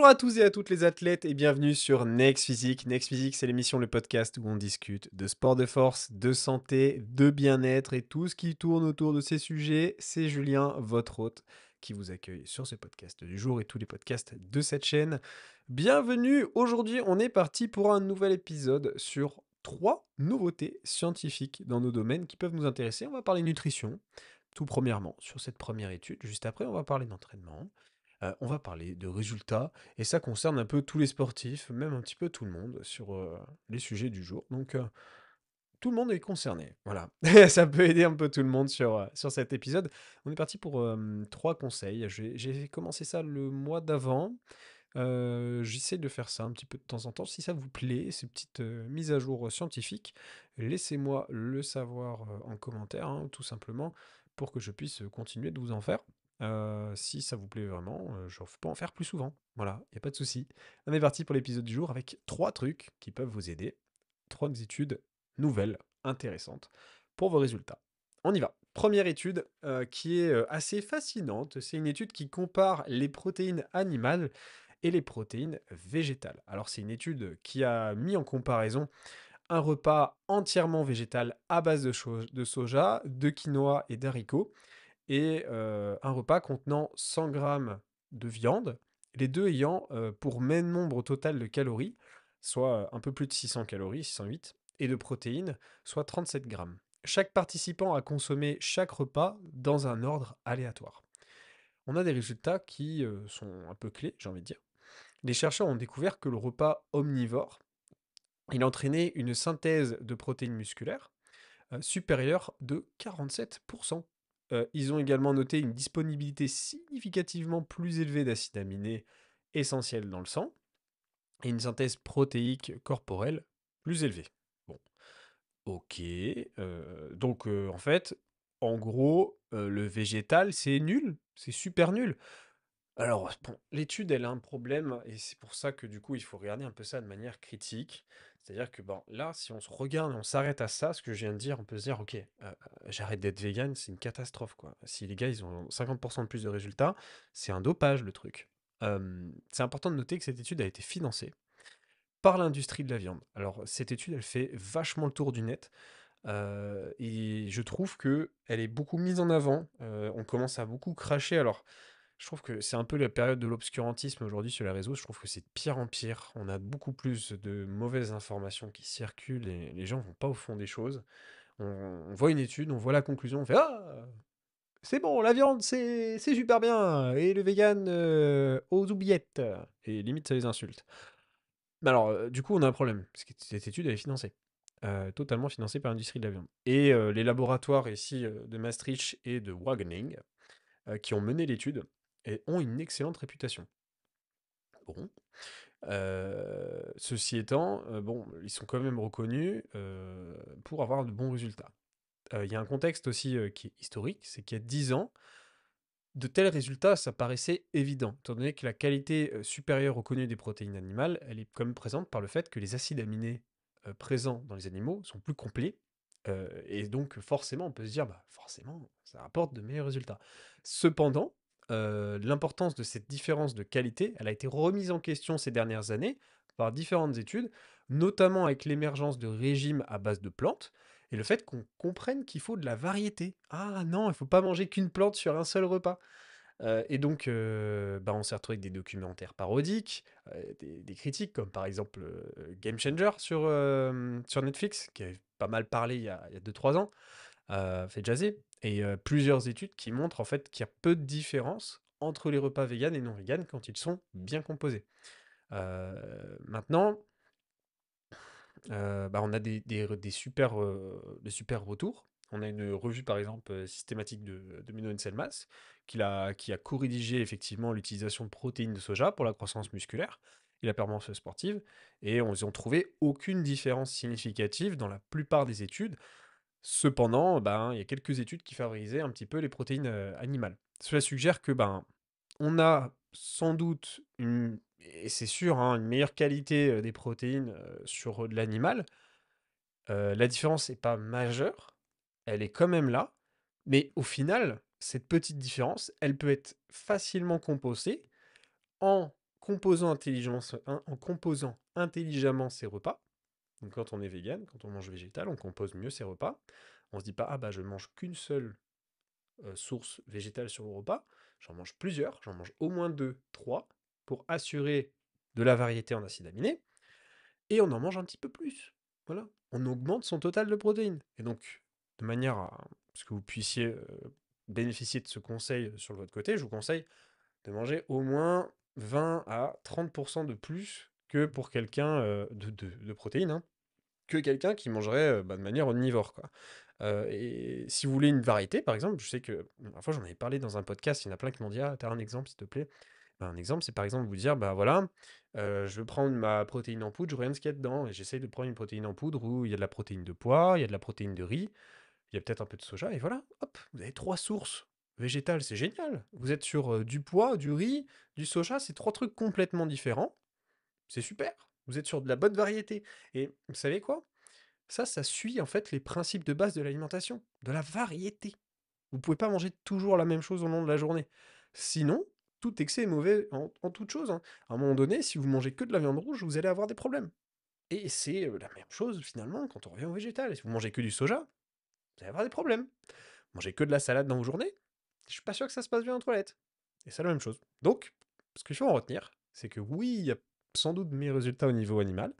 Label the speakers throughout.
Speaker 1: Bonjour à tous et à toutes les athlètes et bienvenue sur Next Physique. Next Physique, c'est l'émission, le podcast où on discute de sport de force, de santé, de bien-être et tout ce qui tourne autour de ces sujets. C'est Julien, votre hôte, qui vous accueille sur ce podcast du jour et tous les podcasts de cette chaîne. Bienvenue, aujourd'hui on est parti pour un nouvel épisode sur 3 nouveautés scientifiques dans nos domaines qui peuvent nous intéresser. On va parler nutrition, tout premièrement, sur cette première étude. Juste après, on va parler d'entraînement. On va parler de résultats et ça concerne un peu tous les sportifs, même un petit peu tout le monde sur, les sujets du jour. Donc, tout le monde est concerné, voilà. Ça peut aider un peu tout le monde sur cet épisode. On est parti pour, 3 conseils. J'ai commencé ça le mois d'avant. J'essaie de faire ça un petit peu de temps en temps. Si ça vous plaît, ces petites, mises à jour, scientifiques, laissez-moi le savoir, en commentaire, hein, tout simplement, pour que je puisse, continuer de vous en faire. Si ça vous plaît vraiment, je peux en faire plus souvent. Voilà, il y a pas de souci. On est parti pour l'épisode du jour avec 3 trucs qui peuvent vous aider. 3 études nouvelles, intéressantes, pour vos résultats. On y va. Première étude, qui est, assez fascinante. C'est une étude qui compare les protéines animales et les protéines végétales. Alors c'est une étude qui a mis en comparaison un repas entièrement végétal à base de soja, de quinoa et d'haricots, et un repas contenant 100 grammes de viande, les deux ayant pour même nombre total de calories, soit un peu plus de 600 calories, 608, et de protéines, soit 37 grammes. Chaque participant a consommé chaque repas dans un ordre aléatoire. On a des résultats qui sont un peu clés, j'ai envie de dire. Les chercheurs ont découvert que le repas omnivore, il entraînait une synthèse de protéines musculaires supérieure de 47%. Ils ont également noté une disponibilité significativement plus élevée d'acides aminés essentiels dans le sang et une synthèse protéique corporelle plus élevée. Bon, ok. Donc, en fait, en gros, le végétal, c'est nul, c'est super nul. Alors, bon, l'étude, elle a un problème, et c'est pour ça que du coup, il faut regarder un peu ça de manière critique. C'est-à-dire que, bon, là, si on se regarde, on s'arrête à ça, ce que je viens de dire, on peut se dire, ok, j'arrête d'être vegan, c'est une catastrophe, quoi. Si les gars, ils ont 50% de plus de résultats, c'est un dopage, le truc. C'est important de noter que cette étude a été financée par l'industrie de la viande. Alors, cette étude, elle fait vachement le tour du net. Et je trouve que elle est beaucoup mise en avant. On commence à beaucoup cracher. Alors, je trouve que c'est un peu la période de l'obscurantisme aujourd'hui sur les réseaux. Je trouve que c'est de pire en pire. On a beaucoup plus de mauvaises informations qui circulent et les gens vont pas au fond des choses. On voit une étude, on voit la conclusion, on fait ah, c'est bon, la viande c'est super bien et le vegan aux oubliettes. Et limite ça les insulte. Mais alors, du coup, on a un problème parce que cette étude elle est financée. Totalement financée par l'industrie de la viande. Et les laboratoires ici de Maastricht et de Wageningen qui ont mené l'étude et ont une excellente réputation. Bon. Ceci étant, bon, ils sont quand même reconnus pour avoir de bons résultats. Il y a un contexte aussi qui est historique, c'est qu'il y a 10 ans, de tels résultats, ça paraissait évident, étant donné que la qualité supérieure reconnue des protéines animales, elle est quand même présente par le fait que les acides aminés présents dans les animaux sont plus complets, et donc forcément, on peut se dire, bah forcément, ça rapporte de meilleurs résultats. Cependant, l'importance de cette différence de qualité, elle a été remise en question ces dernières années par différentes études, notamment avec l'émergence de régimes à base de plantes, et le fait qu'on comprenne qu'il faut de la variété. Ah non, il ne faut pas manger qu'une plante sur un seul repas. Et donc, bah, on s'est retrouvé avec des documentaires parodiques, des critiques comme par exemple Game Changer sur Netflix, qui avait pas mal parlé il y a 2-3 ans, fait jaser, et plusieurs études qui montrent en fait qu'il y a peu de différence entre les repas véganes et non véganes quand ils sont bien composés. Maintenant, bah, on a des super retours. On a une revue, par exemple, systématique de Menno Selmas, qui a co-rédigé effectivement l'utilisation de protéines de soja pour la croissance musculaire et la performance sportive, et ils ont trouvé aucune différence significative dans la plupart des études. Cependant, ben, il y a quelques études qui favorisaient un petit peu les protéines animales. Cela suggère que ben, on a sans doute et c'est sûr, hein, une meilleure qualité des protéines sur de l'animal. La différence n'est pas majeure, elle est quand même là, mais au final, cette petite différence, elle peut être facilement compensée en en composant intelligemment ses repas. Donc quand on est vegan, quand on mange végétal, on compose mieux ses repas. On se dit pas, ah bah je mange qu'une seule source végétale sur le repas, j'en mange plusieurs, j'en mange au moins 2, 3, pour assurer de la variété en acides aminés, et on en mange un petit peu plus. Voilà. On augmente son total de protéines. Et donc, de manière à ce que vous puissiez bénéficier de ce conseil sur votre côté, je vous conseille de manger au moins 20 à 30% de plus que pour quelqu'un de protéines, hein, que quelqu'un qui mangerait de manière omnivore, quoi. Et si vous voulez une variété, par exemple, je sais que, la fois j'en avais parlé dans un podcast, il y en a plein qui m'ont dit, ah, t'as un exemple, s'il te plaît. Ben, un exemple, c'est par exemple vous dire, bah voilà, je veux prendre ma protéine en poudre, je regarde ce qu'il y a dedans, et j'essaye de prendre une protéine en poudre où il y a de la protéine de pois, il y a de la protéine de riz, il y a peut-être un peu de soja, et voilà, hop, vous avez 3 sources végétales, c'est génial. Vous êtes sur du pois, du riz, du soja, c'est 3 trucs complètement différents, c'est super. Vous êtes sur de la bonne variété. Et vous savez quoi? Ça suit en fait les principes de base de l'alimentation, de la variété. Vous pouvez pas manger toujours la même chose au long de la journée. Sinon, tout excès est mauvais en toute chose, hein. À un moment donné, si vous mangez que de la viande rouge, vous allez avoir des problèmes. Et c'est la même chose finalement quand on revient au végétal. Si vous mangez que du soja, vous allez avoir des problèmes. Mangez que de la salade dans vos journées, je suis pas sûr que ça se passe bien en toilette. Et c'est la même chose. Donc, ce qu'il faut en retenir, c'est que oui, il y a sans doute de meilleurs résultats au niveau animal,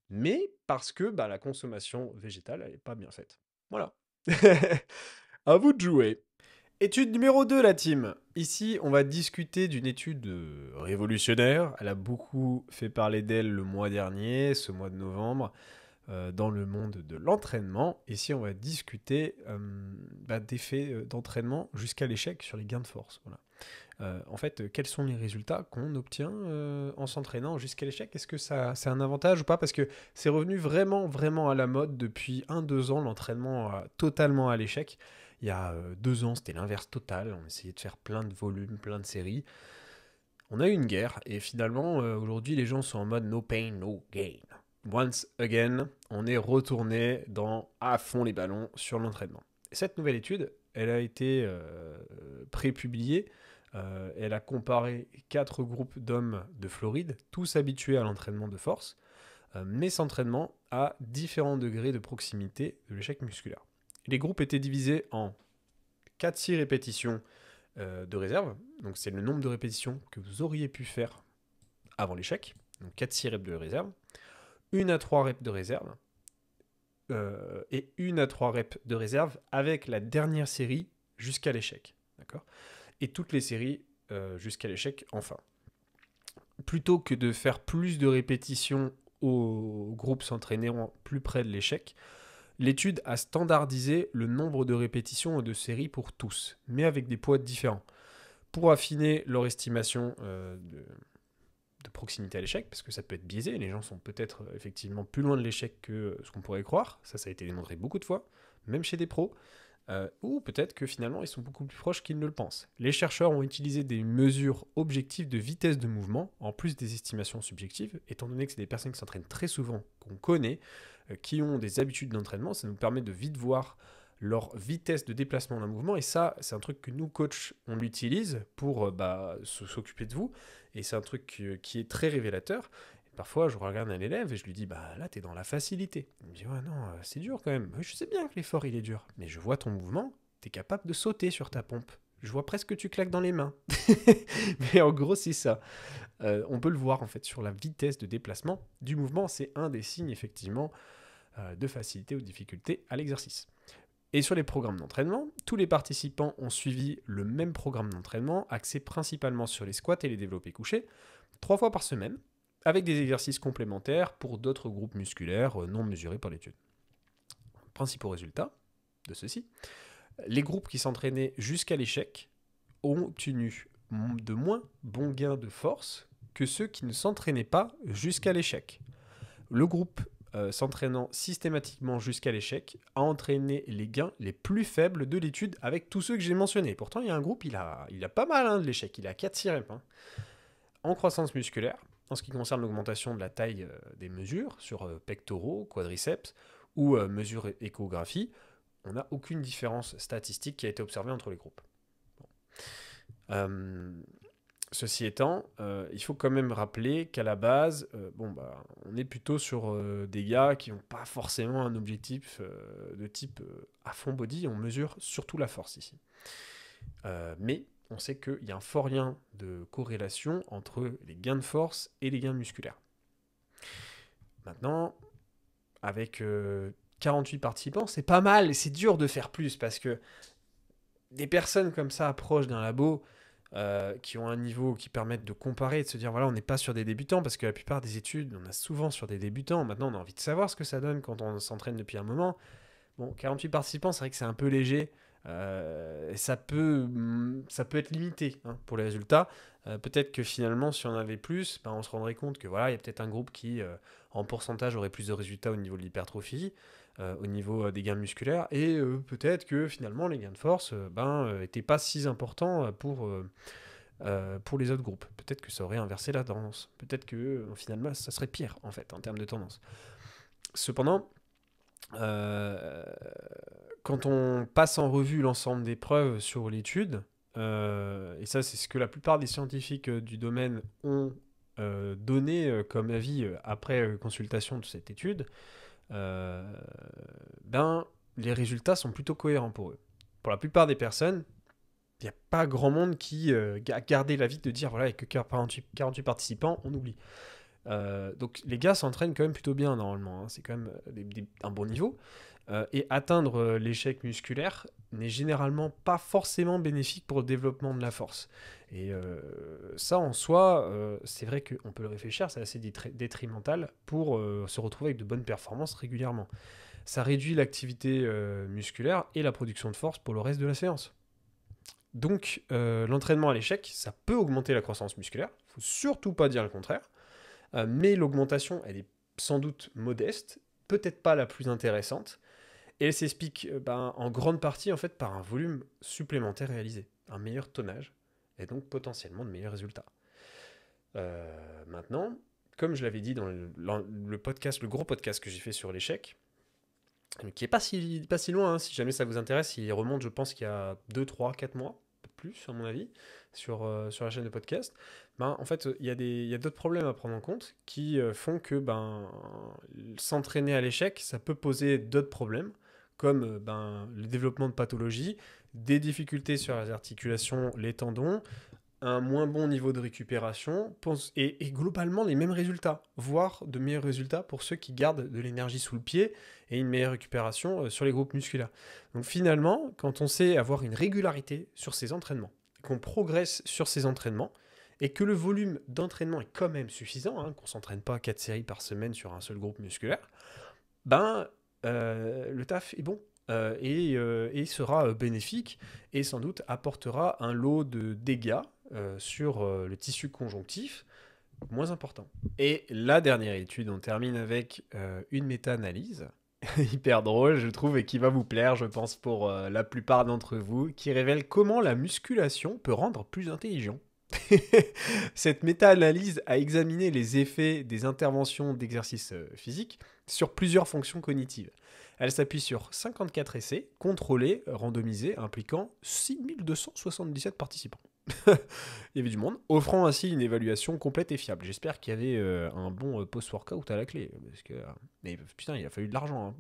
Speaker 1: mais parce que bah, la consommation végétale, elle n'est pas bien faite. Voilà. À vous de jouer. Étude numéro 2, la team. Ici, on va discuter d'une étude révolutionnaire. Elle a beaucoup fait parler d'elle le mois dernier, ce mois de novembre, dans le monde de l'entraînement. Ici, on va discuter d'effets d'entraînement jusqu'à l'échec sur les gains de force. Voilà. En fait, quels sont les résultats qu'on obtient en s'entraînant jusqu'à l'échec? Est-ce que ça, c'est un avantage ou pas? Parce que c'est revenu vraiment, vraiment à la mode depuis 1-2 ans, l'entraînement totalement à l'échec. Il y a 2 ans, c'était l'inverse total. On essayait de faire plein de volumes, plein de séries. On a eu une guerre et finalement, aujourd'hui, les gens sont en mode no pain, no gain. Once again, on est retourné dans à fond les ballons sur l'entraînement. Et cette nouvelle étude, elle a été pré-publiée. Elle a comparé 4 groupes d'hommes de Floride, tous habitués à l'entraînement de force, mais s'entraînement à différents degrés de proximité de l'échec musculaire. Les groupes étaient divisés en 4-6 répétitions de réserve, donc c'est le nombre de répétitions que vous auriez pu faire avant l'échec, donc 4-6 reps de réserve, 1 à 3 reps de réserve, et 1 à 3 reps de réserve avec la dernière série jusqu'à l'échec. D'accord ? Et toutes les séries jusqu'à l'échec, enfin. Plutôt que de faire plus de répétitions au groupe s'entraînant plus près de l'échec, l'étude a standardisé le nombre de répétitions et de séries pour tous, mais avec des poids différents, pour affiner leur estimation de proximité à l'échec, parce que ça peut être biaisé, les gens sont peut-être effectivement plus loin de l'échec que ce qu'on pourrait croire, ça a été démontré beaucoup de fois, même chez des pros, ou peut-être que finalement ils sont beaucoup plus proches qu'ils ne le pensent. Les chercheurs ont utilisé des mesures objectives de vitesse de mouvement, en plus des estimations subjectives, étant donné que c'est des personnes qui s'entraînent très souvent, qu'on connaît, qui ont des habitudes d'entraînement, ça nous permet de vite voir leur vitesse de déplacement d'un mouvement, et ça, c'est un truc que nous, coachs, on l'utilise pour s'occuper de vous, et c'est un truc qui est très révélateur. Et parfois, je regarde un élève et je lui dis, bah là, t'es dans la facilité. Il me dit, ouais, non, c'est dur quand même. Je sais bien que l'effort, il est dur, mais je vois ton mouvement, t'es capable de sauter sur ta pompe. Je vois presque que tu claques dans les mains. Mais en gros, c'est ça. On peut le voir, en fait, sur la vitesse de déplacement du mouvement. C'est un des signes, effectivement, de facilité ou de difficulté à l'exercice. Et sur les programmes d'entraînement, tous les participants ont suivi le même programme d'entraînement, axé principalement sur les squats et les développés couchés, 3 fois par semaine, avec des exercices complémentaires pour d'autres groupes musculaires non mesurés par l'étude. Principaux résultats de ceci, les groupes qui s'entraînaient jusqu'à l'échec ont obtenu de moins bons gains de force que ceux qui ne s'entraînaient pas jusqu'à l'échec. Le groupe s'entraînant systématiquement jusqu'à l'échec, a entraîné les gains les plus faibles de l'étude avec tous ceux que j'ai mentionnés. Pourtant, il y a un groupe, il a pas mal de l'échec, il a 4-6 reps. En croissance musculaire, en ce qui concerne l'augmentation de la taille des mesures sur pectoraux, quadriceps ou mesures échographie, on n'a aucune différence statistique qui a été observée entre les groupes. Bon. Ceci étant, il faut quand même rappeler qu'à la base, on est plutôt sur des gars qui n'ont pas forcément un objectif de type à fond body, on mesure surtout la force ici. Mais on sait qu'il y a un fort lien de corrélation entre les gains de force et les gains musculaires. Maintenant, avec 48 participants, c'est pas mal, c'est dur de faire plus parce que des personnes comme ça approchent d'un labo qui ont un niveau qui permettent de comparer et de se dire voilà, on n'est pas sur des débutants parce que la plupart des études, on a souvent sur des débutants. Maintenant, on a envie de savoir ce que ça donne quand on s'entraîne depuis un moment. Bon, 48 participants, c'est vrai que c'est un peu léger. Et ça peut être limité pour les résultats. Peut-être que finalement, si on avait plus, on se rendrait compte que voilà, il y a peut-être un groupe qui, en pourcentage, aurait plus de résultats au niveau de l'hypertrophie, au niveau des gains musculaires, et peut-être que finalement, les gains de force n'étaient pas si importants pour les autres groupes. Peut-être que ça aurait inversé la tendance. Peut-être que finalement, ça serait pire, en fait, en termes de tendance. Cependant, euh, quand on passe en revue l'ensemble des preuves sur l'étude, et ça c'est ce que la plupart des scientifiques du domaine ont donné comme avis après consultation de cette étude, euh, les résultats sont plutôt cohérents pour eux. Pour la plupart des personnes, il n'y a pas grand monde qui a gardé l'avis de dire voilà, avec que 48 participants, on oublie. Donc les gars s'entraînent quand même plutôt bien normalement, c'est quand même un bon niveau. Et atteindre l'échec musculaire n'est généralement pas forcément bénéfique pour le développement de la force. Et ça en soi, c'est vrai qu'on peut le réfléchir, c'est assez détrimental pour se retrouver avec de bonnes performances régulièrement. Ça réduit l'activité musculaire et la production de force pour le reste de la séance. Donc l'entraînement à l'échec, ça peut augmenter la croissance musculaire, il ne faut surtout pas dire le contraire. Mais l'augmentation, elle est sans doute modeste, peut-être pas la plus intéressante, et elle s'explique en grande partie en fait par un volume supplémentaire réalisé, un meilleur tonnage, et donc potentiellement de meilleurs résultats. Maintenant, comme je l'avais dit dans le podcast, le gros podcast que j'ai fait sur l'échec, qui est pas si loin, si jamais ça vous intéresse, il remonte, je pense, qu'il y a 2, 3, 4 mois, plus à mon avis, sur la chaîne de podcast. En fait, il y a d'autres problèmes à prendre en compte qui font que s'entraîner à l'échec, ça peut poser d'autres problèmes, comme le développement de pathologies, des difficultés sur les articulations, les tendons, un moins bon niveau de récupération et globalement les mêmes résultats, voire de meilleurs résultats pour ceux qui gardent de l'énergie sous le pied et une meilleure récupération sur les groupes musculaires. Donc finalement, quand on sait avoir une régularité sur ses entraînements, qu'on progresse sur ses entraînements, et que le volume d'entraînement est quand même suffisant, qu'on ne s'entraîne pas 4 séries par semaine sur un seul groupe musculaire, le taf est bon. Et sera bénéfique et sans doute apportera un lot de dégâts sur le tissu conjonctif moins important. Et la dernière étude, on termine avec une méta-analyse hyper drôle, je trouve, et qui va vous plaire, je pense, pour la plupart d'entre vous, qui révèle comment la musculation peut rendre plus intelligent. Cette méta-analyse a examiné les effets des interventions d'exercice physique sur plusieurs fonctions cognitives. Elle s'appuie sur 54 essais, contrôlés, randomisés, impliquant 6277 participants. Il y avait du monde, offrant ainsi une évaluation complète et fiable. J'espère qu'il y avait un bon post-workout à la clé. Parce que, mais putain, il a fallu de l'argent.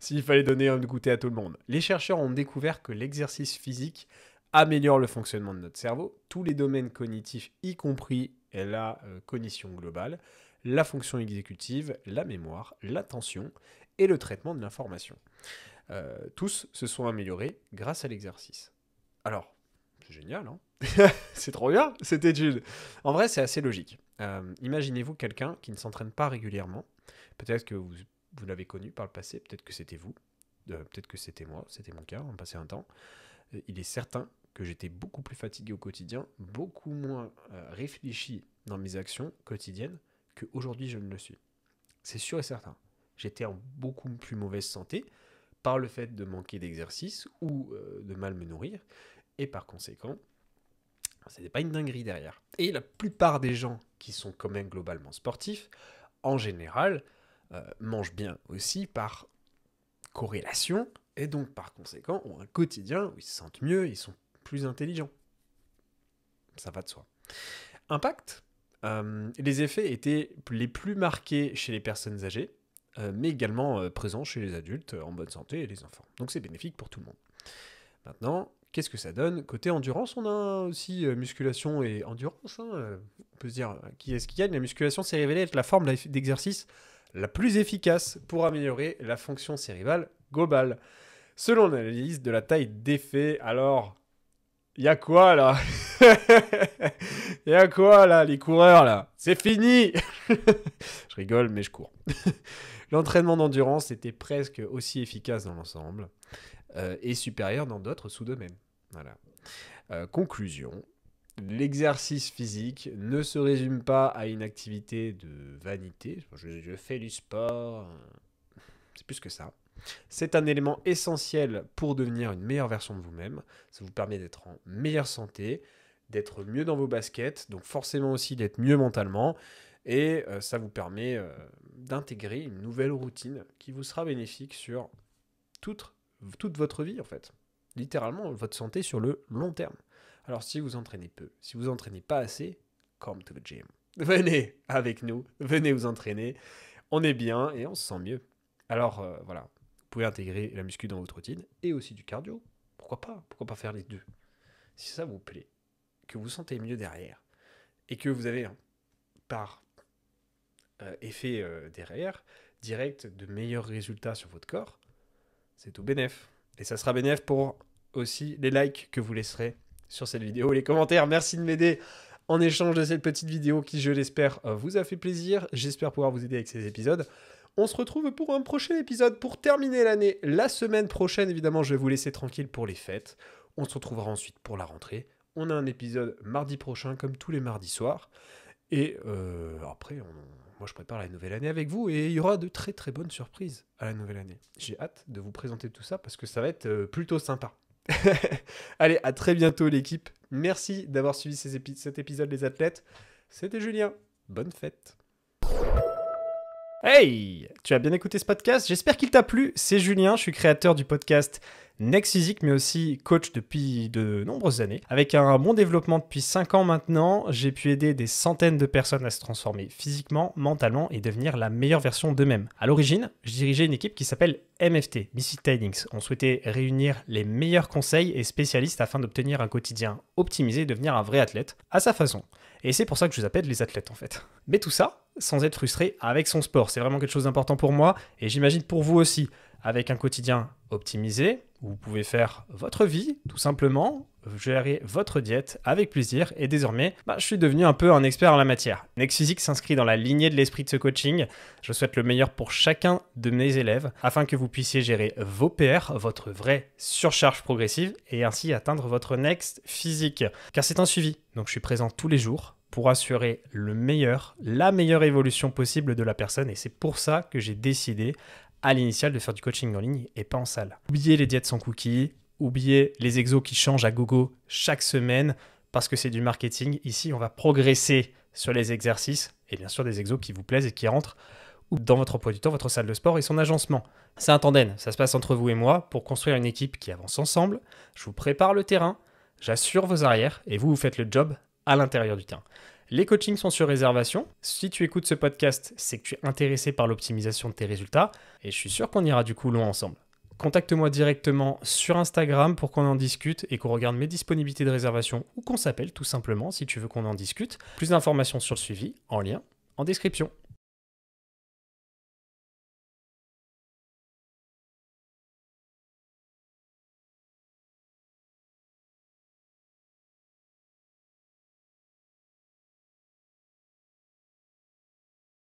Speaker 1: S'il fallait donner un goûter à tout le monde. Les chercheurs ont découvert que l'exercice physique améliore le fonctionnement de notre cerveau, tous les domaines cognitifs, y compris la cognition globale, la fonction exécutive, la mémoire, l'attention et le traitement de l'information. Tous se sont améliorés grâce à l'exercice. Alors, c'est génial, hein. C'est trop bien, cette étude. En vrai, c'est assez logique. Imaginez-vous quelqu'un qui ne s'entraîne pas régulièrement. Peut-être que vous l'avez connu par le passé, peut-être que c'était vous, peut-être que c'était moi, c'était mon cas, on passait un temps. Il est certain que j'étais beaucoup plus fatigué au quotidien, beaucoup moins réfléchi dans mes actions quotidiennes qu'aujourd'hui je ne le suis. C'est sûr et certain. J'étais en beaucoup plus mauvaise santé par le fait de manquer d'exercice ou de mal me nourrir, et par conséquent, c'était pas une dinguerie derrière. Et la plupart des gens qui sont quand même globalement sportifs, en général, mangent bien aussi par corrélation, et donc par conséquent ont un quotidien où ils se sentent mieux, ils sont plus intelligents. Ça va de soi. Impact. Les effets étaient les plus marqués chez les personnes âgées, mais également présents chez les adultes en bonne santé et les enfants. Donc c'est bénéfique pour tout le monde. Maintenant, qu'est-ce que ça donne? Côté endurance, on a aussi musculation et endurance. On peut se dire, qui est-ce qui gagne? La musculation s'est révélée être la forme d'exercice la plus efficace pour améliorer la fonction cérébrale globale. Selon l'analyse de la taille d'effet, alors, il y a quoi là? Il y a quoi là, les coureurs là? C'est fini. Je rigole, mais je cours. L'entraînement d'endurance était presque aussi efficace dans l'ensemble et supérieur dans d'autres sous-domaines. Voilà. Conclusion. L'exercice physique ne se résume pas à une activité de vanité. Je fais du sport. C'est plus que ça. C'est un élément essentiel pour devenir une meilleure version de vous-même. Ça vous permet d'être en meilleure santé, d'être mieux dans vos baskets, donc forcément aussi d'être mieux mentalement. Et ça vous permet d'intégrer une nouvelle routine qui vous sera bénéfique sur toute votre vie en fait. Littéralement, votre santé sur le long terme. Alors si vous entraînez peu, si vous entraînez pas assez, come to the gym. Venez avec nous, venez vous entraîner. On est bien et on se sent mieux. Alors voilà, vous pouvez intégrer la muscu dans votre routine et aussi du cardio. Pourquoi pas faire les deux? Si ça vous plaît, que vous vous sentez mieux derrière et que vous avez par effet derrière direct de meilleurs résultats sur votre corps, c'est tout bénef. Et ça sera bénef pour aussi les likes que vous laisserez sur cette vidéo, les commentaires. Merci de m'aider en échange de cette petite vidéo qui, je l'espère, vous a fait plaisir. J'espère pouvoir vous aider avec ces épisodes. On se retrouve pour un prochain épisode pour terminer l'année. La semaine prochaine, évidemment, je vais vous laisser tranquille pour les fêtes. On se retrouvera ensuite pour la rentrée. On a un épisode mardi prochain, comme tous les mardis soirs. Et après, moi, je prépare la nouvelle année avec vous et il y aura de très très bonnes surprises à la nouvelle année. J'ai hâte de vous présenter tout ça parce que ça va être plutôt sympa. Allez, à très bientôt l'équipe. Merci d'avoir suivi cet épisode Les Athlètes. C'était Julien. Bonne fête. Hey, tu as bien écouté ce podcast? J'espère qu'il t'a plu. C'est Julien, je suis créateur du podcast Next Physique, mais aussi coach depuis de nombreuses années. Avec un bon développement depuis 5 ans maintenant, j'ai pu aider des centaines de personnes à se transformer physiquement, mentalement et devenir la meilleure version d'eux-mêmes. À l'origine, je dirigeais une équipe qui s'appelle MFT, Mystic Tidings. On souhaitait réunir les meilleurs conseils et spécialistes afin d'obtenir un quotidien optimisé et devenir un vrai athlète à sa façon. Et c'est pour ça que je vous appelle les athlètes en fait. Mais tout ça sans être frustré avec son sport. C'est vraiment quelque chose d'important pour moi et j'imagine pour vous aussi. Avec un quotidien optimisé, où vous pouvez faire votre vie, tout simplement, gérer votre diète avec plaisir et désormais, je suis devenu un peu un expert en la matière. Next Physique s'inscrit dans la lignée de l'esprit de ce coaching. Je souhaite le meilleur pour chacun de mes élèves afin que vous puissiez gérer vos PR, votre vraie surcharge progressive et ainsi atteindre votre Next Physique. Car c'est un suivi, donc je suis présent tous les jours pour assurer la meilleure évolution possible de la personne et c'est pour ça que j'ai décidé à l'initial de faire du coaching en ligne et pas en salle. Oubliez les diètes sans cookies, oubliez les exos qui changent à gogo chaque semaine parce que c'est du marketing. Ici, on va progresser sur les exercices et bien sûr des exos qui vous plaisent et qui rentrent dans votre emploi du temps, votre salle de sport et son agencement. C'est un tandem, ça se passe entre vous et moi pour construire une équipe qui avance ensemble. Je vous prépare le terrain, j'assure vos arrières et vous faites le job à l'intérieur du terrain. Les coachings sont sur réservation. Si tu écoutes ce podcast, c'est que tu es intéressé par l'optimisation de tes résultats et je suis sûr qu'on ira du coup loin ensemble. Contacte-moi directement sur Instagram pour qu'on en discute et qu'on regarde mes disponibilités de réservation ou qu'on s'appelle tout simplement si tu veux qu'on en discute. Plus d'informations sur le suivi en lien en description.